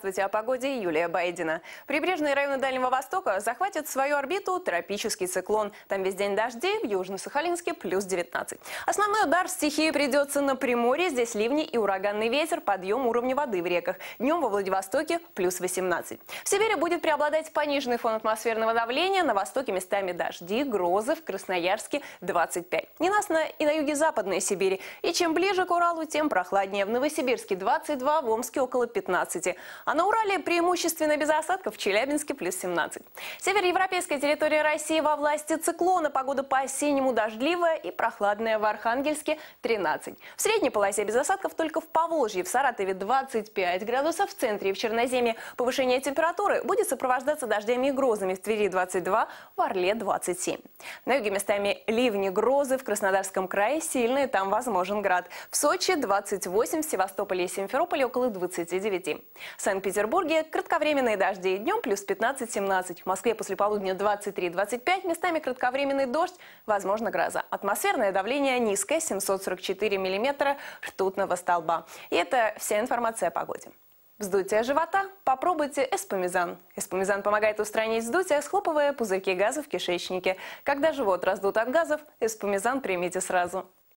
Здравствуйте, о погоде Юлия Байдина. Прибрежные районы Дальнего Востока захватит в свою орбиту тропический циклон. Там весь день дожди, в Южно-Сахалинске плюс 19. Основной удар стихии придется на Приморье. Здесь ливни и ураганный ветер, подъем уровня воды в реках. Днем во Владивостоке плюс 18. В Севере будет преобладать пониженный фон атмосферного давления. На востоке местами дожди, грозы, в Красноярске 25. Ненастно и на юге-западной Сибири. И чем ближе к Уралу, тем прохладнее. В Новосибирске 22, в Омске около 15. А на Урале преимущественно без осадков, в Челябинске плюс 17. Североевропейская территория России во власти циклона. Погода по-осеннему дождливая и прохладная в Архангельске 13. В средней полосе без осадков только в Поволжье, в Саратове 25 градусов, в центре и в Черноземье повышение температуры будет сопровождаться дождями и грозами, в Твери 22, в Орле 27. На юге местами ливни, грозы, в Краснодарском крае сильные, там возможен град. В Сочи 28, в Севастополе и Симферополе около 29. В Санкт-Петербурге кратковременные дожди. Днем плюс 15-17. В Москве после полудня 23-25. Местами кратковременный дождь, возможно гроза. Атмосферное давление низкое, 744 миллиметра ртутного столба. И это вся информация о погоде. Вздутие живота? Попробуйте эспумизан. Эспумизан помогает устранить вздутие, схлопывая пузырьки газа в кишечнике. Когда живот раздут от газов, эспумизан примите сразу.